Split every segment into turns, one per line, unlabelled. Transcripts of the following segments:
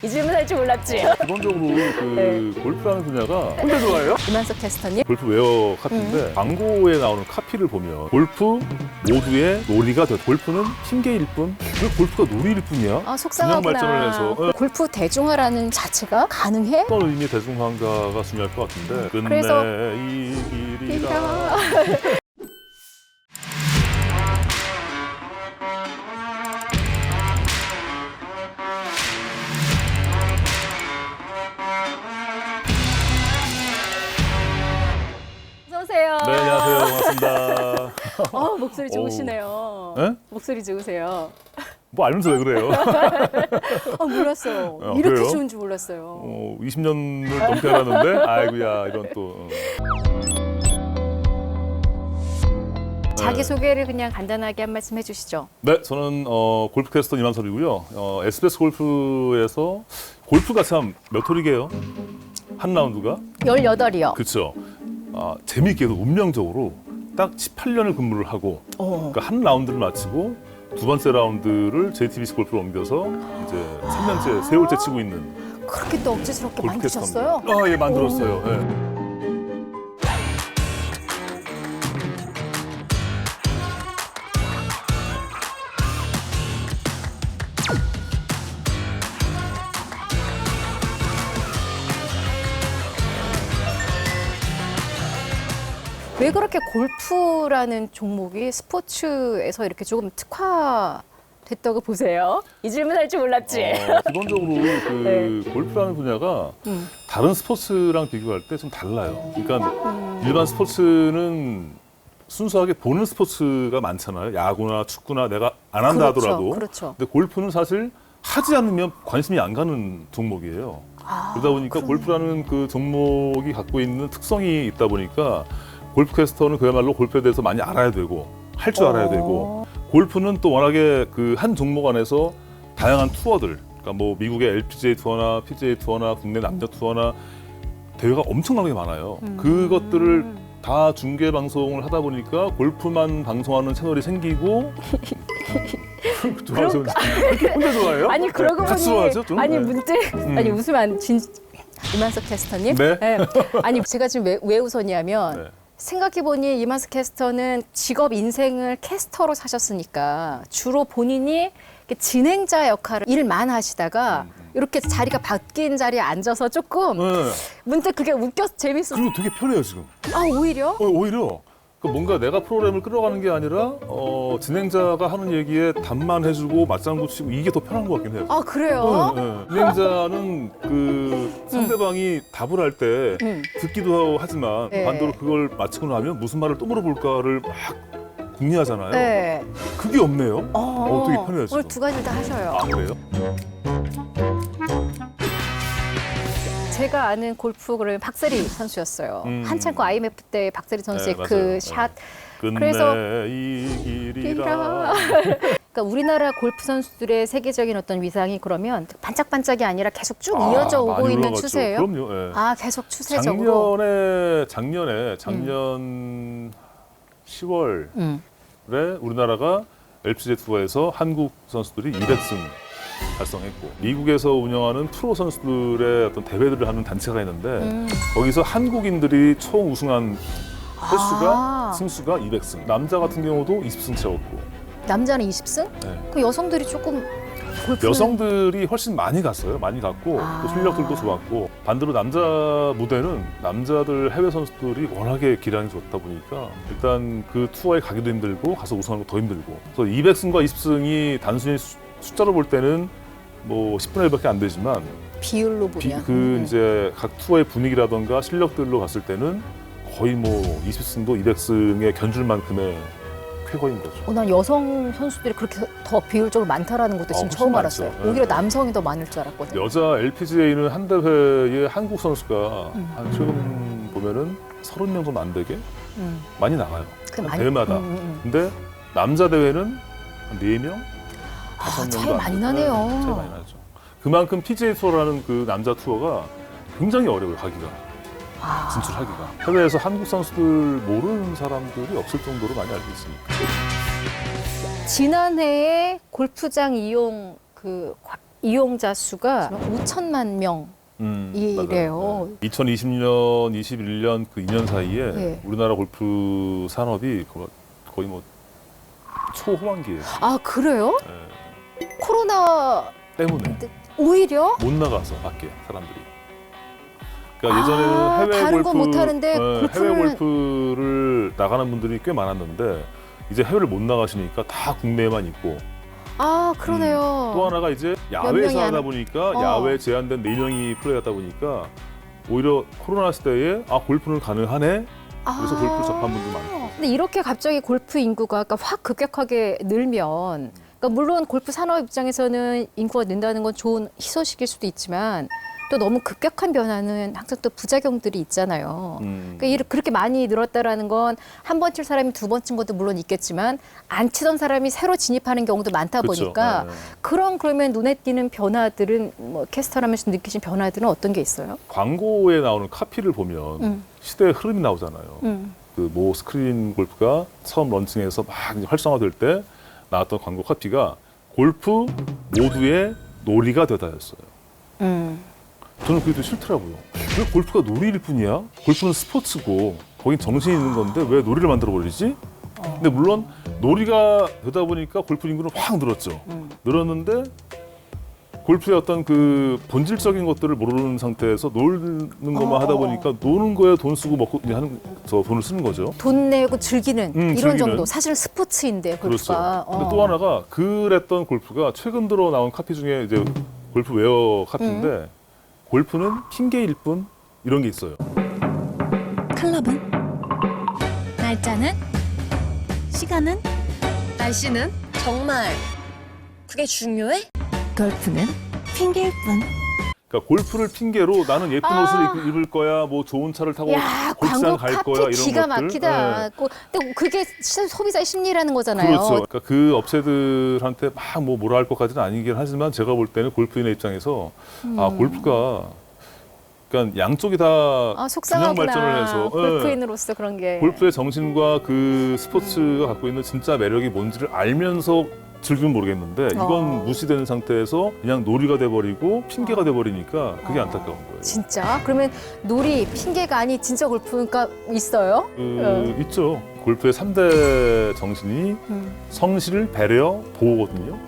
이 질문 할 줄 몰랐지?
기본적으로 골프라는 분야가 혼자 좋아해요?
이만석 캐스터님?
골프 웨어 카피인데 광고에 나오는 카피를 보면 골프 모두의 놀이가 돼. 골프는 핑계일 뿐. 왜 골프가 놀이일 뿐이야?
아, 속상하구나.
균형 발전을 해서.
골프 대중화라는 자체가 가능해?
어떤 의미의 대중화가 중요할 것 같은데.
그래서
끝내 이 길이라.
어서오세요.
네, 안녕하세요. 반갑습니다.
목소리 좋으시네요.
네?
목소리 좋으세요.
뭐 알면서 왜 그래요?
몰랐어요.
아,
이렇게
그래요?
좋은 줄 몰랐어요.
20년을 넘게 하는데 아이고야 이런 또.
자기소개를 그냥 간단하게 한 말씀 해주시죠.
네, 저는 골프 캐스터 이만석이고요. SBS 골프에서 골프가 참 몇 홀이게요? 한 라운드가?
18이요.
그렇죠. 재미있게도 운명적으로 딱 18년을 근무를 하고 그러니까 한 라운드를 마치고 두 번째 라운드를 JTBC 골프로 옮겨서 이제 3년째, 세월째 치고 있는
그렇게 또 억지스럽게
골프
만드셨어요?
캐스터입니다. 예, 만들었어요. 예.
왜 그렇게 골프라는 종목이 스포츠에서 이렇게 조금 특화됐다고 보세요? 이 질문 할 줄 몰랐지?
기본적으로 골프라는 분야가 다른 스포츠랑 비교할 때 좀 달라요. 그러니까 일반 스포츠는 순수하게 보는 스포츠가 많잖아요. 야구나 축구나 내가 안 한다 하더라도.
그렇죠.
근데 골프는 사실 하지 않으면 관심이 안 가는 종목이에요. 그러다 보니까 골프라는 그 종목이 갖고 있는 특성이 있다 보니까 골프 캐스터는 그야말로 골프에 대해서 많이 알아야 되고 할 줄 알아야 되고 골프는 또 워낙에 그 한 종목 안에서 다양한 투어들 그러니까 뭐 미국의 LPGA 투어나 PGA 투어나 국내 남자 투어나 대회가 엄청나게 많아요. 그것들을 다 중계 방송을 하다 보니까 골프만 방송하는 채널이 생기고 좋아하세요? 혼자 좋아해요?
아니 그러고
같이
보니
좋아하죠? 좀?
아니
네.
문득 아니 웃으면 안 이만석 캐스터님?
네?
아니 제가 지금 왜 웃었냐면
네.
생각해보니 이만석 캐스터는 직업 인생을 캐스터로 사셨으니까 주로 본인이 이렇게 진행자 역할을 일만 하시다가 이렇게 자리가 바뀐 자리에 앉아서 조금
네.
문득 그게 웃겨서 재밌었어요.
그리고 되게 편해요 지금.
오히려?
오히려 뭔가 내가 프로그램을 끌어가는 게 아니라 진행자가 하는 얘기에 답만 해주고 맞장구 치고 이게 더 편한 것 같긴 해요.
그래요?
네. 진행자는 그 상대방이 답을 할 때 듣기도 하지만
네.
반대로 그걸 마치고 나면 무슨 말을 또 물어볼까를 막 궁리하잖아요.
네.
그게 없네요. 되게 편해요 지금.
오늘 두 가지 다 하셔요.
그래요?
제가 아는 골프 그러면 박세리 선수였어요. 한창 그 IMF 때 박세리 선수의
네,
그
맞아요.
샷.
끝내
그래서
이 길이라.
그러니까 우리나라 골프 선수들의 세계적인 어떤 위상이 그러면 반짝반짝이 아니라 계속 쭉 이어져 오고
많이
있는
올라갔죠.
추세예요?
그럼요. 예.
계속 추세적으로.
작년 10월에 우리나라가 LPGA 투어에서 한국 선수들이 200승 달성했고 미국에서 운영하는 프로 선수들의 어떤 대회들을 하는 단체가 있는데 거기서 한국인들이 총 우승한 횟수가 승수가 200승. 남자 같은 경우도 20승 채웠고.
남자는 20승?
네.
그 여성들이 조금 골프
여성들이 훨씬 많이 갔어요. 많이 갔고 또 실력들도 좋았고 반대로 남자 무대는 남자들 해외 선수들이 워낙에 기량이 좋다 보니까 일단 그 투어에 가기도 힘들고 가서 우승하는 거 더 힘들고 그래서 200승과 20승이 단순히 숫자로 볼 때는 뭐 10분의 1밖에 안 되지만
비율로 보면
그 이제 각 투어의 분위기라던가 실력들로 봤을 때는 거의 뭐 20승도 200승에 견줄 만큼의 쾌거인 거죠.
난 여성 선수들이 그렇게 더 비율적으로 많다라는 것도 지금
훨씬
처음
많죠.
알았어요.
네.
오히려 남성이 더 많을 줄 알았거든요.
여자 LPGA는 한 대회에 한국 선수가 한 최근 보면은 30명 좀 안 되게 많이 나가요.
그
한
많이-
대회마다. 근데 남자 대회는 한 4명? 5명
차이 많이 나네요.
차이 많이 나죠. 그만큼 PGA 투어라는 그 남자 투어가 굉장히 어려워요, 가기가. 진출하기가. 해외에서 한국 선수들 모르는 사람들이 없을 정도로 많이 알고 있으니까.
지난해에 골프장 이용 그 이용자 수가 5천만 명. 이래요.
2020년, 21년 그 2년 사이에
네.
우리나라 골프 산업이 거의 뭐 초호황기예요.
아, 그래요?
예.
코로나
때문에
오히려?
못 나가서 밖에 사람들이. 그러니까 예전에는 해외
다른
골프,
건 못하는데
해외 골프를 나가는 분들이 꽤 많았는데 이제 해외를 못 나가시니까 다 국내에만 있고.
아, 그러네요.
또 하나가 이제
명이
야외에서
안-
하다 보니까
어.
야외 제한된 4명이 플레이하다 보니까 오히려 코로나 시대에 골프는 가능하네. 그래서 골프를 접한 분도 많고.
근데 이렇게 갑자기 골프 인구가 그러니까 확 급격하게 늘면, 그러니까 물론 골프 산업 입장에서는 인구가 는다는 건 좋은 희소식일 수도 있지만 또 너무 급격한 변화는 항상 또 부작용들이 있잖아요. 그러니까 그렇게 많이 늘었다라는 건 한 번 칠 사람이 두 번 친 것도 물론 있겠지만 안 치던 사람이 새로 진입하는 경우도 많다
그쵸.
보니까
네.
그러면 눈에 띄는 변화들은 뭐 캐스터라면서 느끼신 변화들은 어떤 게 있어요?
광고에 나오는 카피를 보면 시대의 흐름이 나오잖아요. 그 모 스크린 골프가 처음 런칭해서 막 이제 활성화될 때 나왔던 광고 카피가 골프 모두의 놀이가 되다였어요. 저는 그게 또 싫더라고요. 왜 골프가 놀이일 뿐이야? 골프는 스포츠고 거긴 정신이 있는 건데 왜 놀이를 만들어 버리지? 근데 물론 놀이가 되다 보니까 골프 인구는 확 늘었죠. 늘었는데 골프의 어떤 그 본질적인 것들을 모르는 상태에서 노는 것만 하다 보니까 노는 거에 돈 쓰고 먹고 이제 하는 저 돈을 쓰는 거죠.
돈 내고 즐기는 이런
즐기는.
정도. 사실은 스포츠인데 골프가.
그렇죠. 근데 또 하나가 그랬던 골프가 최근 들어 나온 카피 중에 이제 골프 웨어 카피인데 골프는 핑계일 뿐 이런 게 있어요.
클럽은? 날짜는? 시간은?
날씨는? 정말 그게 중요해?
골프는? 핑계일 뿐.
그러니까 골프를 핑계로 나는 예쁜 옷을 입을 거야, 뭐 좋은 차를 타고
야,
골프장
광고
갈
카피
거야 이런
기가
것들.
막히다.
네.
근데 그게 소비자의 심리라는 거잖아요.
그렇죠. 그러니까 그 업체들한테 막 뭐라 할 것까지는 아니긴 하지만 제가 볼 때는 골프인의 입장에서 골프가 그러니까 양쪽이 다 균형
속상하구나.
발전을 해서
골프인으로서 그런 게.
골프의 정신과 그 스포츠가 갖고 있는 진짜 매력이 뭔지를 알면서 즐기면 모르겠는데 이건 무시되는 상태에서 그냥 놀이가 돼버리고 핑계가 돼버리니까 그게 안타까운 거예요.
진짜? 그러면 놀이 핑계가 아니 진짜 골프가 있어요?
있죠. 골프의 3대 정신이 성실, 배려, 보호거든요.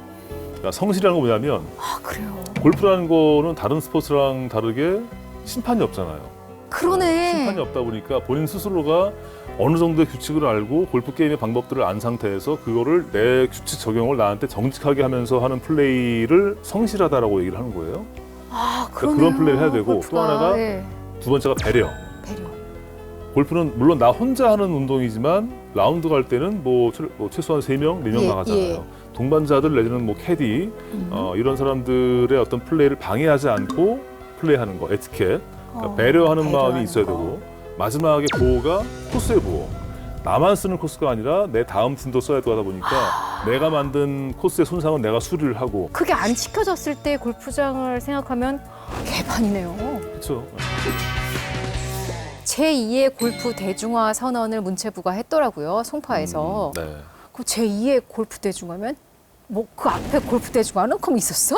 그러니까 성실이라는 건 뭐냐면
아, 그래요.
골프라는 거는 다른 스포츠랑 다르게 심판이 없잖아요.
그러네.
심판이 없다 보니까 본인 스스로가 어느 정도의 규칙을 알고 골프 게임의 방법들을 안 상태에서 그거를 내 규칙 적용을 나한테 정직하게 하면서 하는 플레이를 성실하다라고 얘기를 하는 거예요.
아,
그러니까
그러네요.
그런 플레이를 해야 되고
골프가.
또 하나가
예.
두 번째가 배려.
배려.
골프는 물론 나 혼자 하는 운동이지만 라운드 갈 때는 뭐 최소한 3명, 4명
예,
나가잖아요.
예.
동반자들 내지는 뭐 캐디 이런 사람들의 어떤 플레이를 방해하지 않고 플레이하는 거, 에티켓. 그러니까 배려하는 마음이
배려하는
있어야
거.
되고 마지막에 보호가 코스의 보호. 나만 쓰는 코스가 아니라 내 다음 팀도 써야 되다 보니까 내가 만든 코스의 손상은 내가 수리를 하고
그게 안 지켜졌을 때 골프장을 생각하면 개판이네요.
그렇죠.
제2의 골프 대중화 선언을 문체부가 했더라고요. 송파에서.
네.
그 제2의 골프 대중화면 뭐 그 앞에 골프 대중화는 그럼 있었어?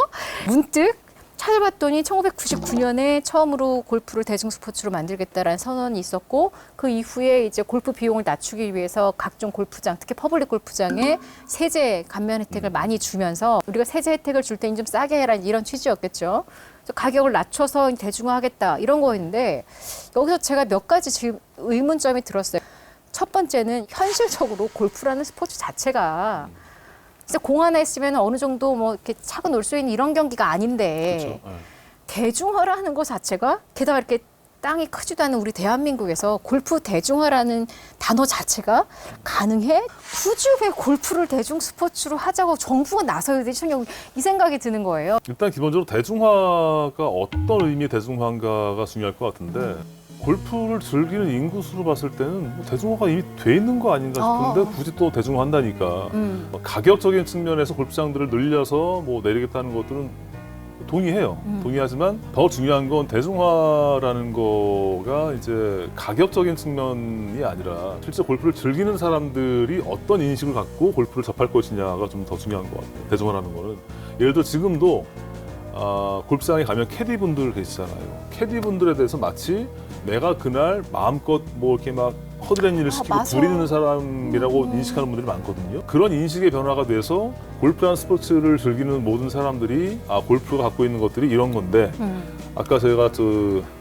문득 찾아봤더니 1999년에 처음으로 골프를 대중 스포츠로 만들겠다라는 선언이 있었고 그 이후에 이제 골프 비용을 낮추기 위해서 각종 골프장, 특히 퍼블릭 골프장에 세제 감면 혜택을 많이 주면서 우리가 세제 혜택을 줄 때는 좀 싸게 해라 이런 취지였겠죠. 그래서 가격을 낮춰서 대중화하겠다 이런 거였는데 여기서 제가 몇 가지 지금 의문점이 들었어요. 첫 번째는 현실적으로 골프라는 스포츠 자체가 진짜 공 하나 있으면 어느 정도 뭐 이렇게 차고 놀 수 있는 이런 경기가 아닌데
그렇죠. 네.
대중화라는 것 자체가 게다가 이렇게 땅이 크지도 않은 우리 대한민국에서 골프 대중화라는 단어 자체가 가능해? 굳이 왜 골프를 대중 스포츠로 하자고 정부가 나서야 되지? 저는 이 생각이 드는 거예요.
일단 기본적으로 대중화가 어떤 의미의 대중화인가가 중요할 것 같은데 골프를 즐기는 인구 수로 봤을 때는 뭐 대중화가 이미 돼 있는 거 아닌가 싶은데 굳이 또 대중화한다니까 뭐 가격적인 측면에서 골프장들을 늘려서 뭐 내리겠다는 것들은 동의해요. 동의하지만 더 중요한 건 대중화라는 거가 이제 가격적인 측면이 아니라 실제 골프를 즐기는 사람들이 어떤 인식을 갖고 골프를 접할 것이냐가 좀 더 중요한 것 같아요. 대중화라는 거는 예를 들어 지금도 골프장에 가면 캐디분들 계시잖아요. 캐디분들에 대해서 마치 내가 그날 마음껏 뭐 이렇게 막 허드렛 일을 시키고
맞아.
부리는 사람이라고 인식하는 분들이 많거든요. 그런 인식의 변화가 돼서 골프라는 스포츠를 즐기는 모든 사람들이 골프가 갖고 있는 것들이 이런 건데 아까 저희가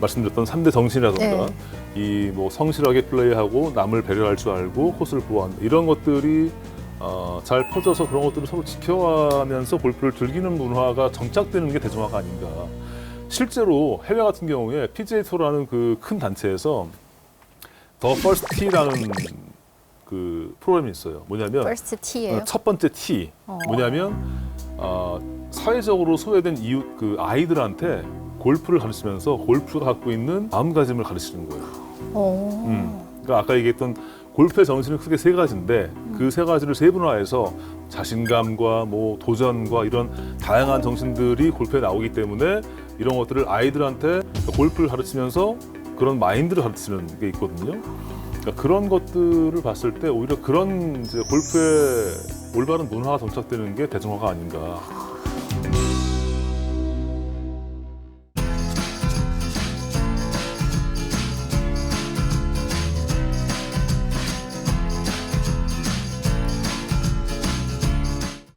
말씀드렸던 3대 정신이라던가 이 뭐 성실하게 플레이하고 남을 배려할 줄 알고 코스를 보호한다 이런 것들이 잘 퍼져서 그런 것들을 서로 지켜가면서 골프를 즐기는 문화가 정착되는 게 대중화가 아닌가. 실제로 해외 같은 경우에 PGA 투어라는 그 큰 단체에서 더 퍼스트 티라는 그 프로그램이 있어요. 뭐냐면
퍼스트 티예요.
첫 번째 티. 뭐냐면 사회적으로 소외된 이웃 그 아이들한테 골프를 가르치면서 골프가 갖고 있는 마음가짐을 가르치는 거예요. 그러니까 아까 얘기했던 골프의 정신은 크게 세 가지인데 그 세 가지를 세분화해서 자신감과 뭐 도전과 이런 다양한 정신들이 골프에 나오기 때문에 이런 것들을 아이들한테 골프를 가르치면서 그런 마인드를 가르치는 게 있거든요. 그러니까 그런 것들을 봤을 때 오히려 그런 이제 골프의 올바른 문화가 정착되는 게 대중화가 아닌가.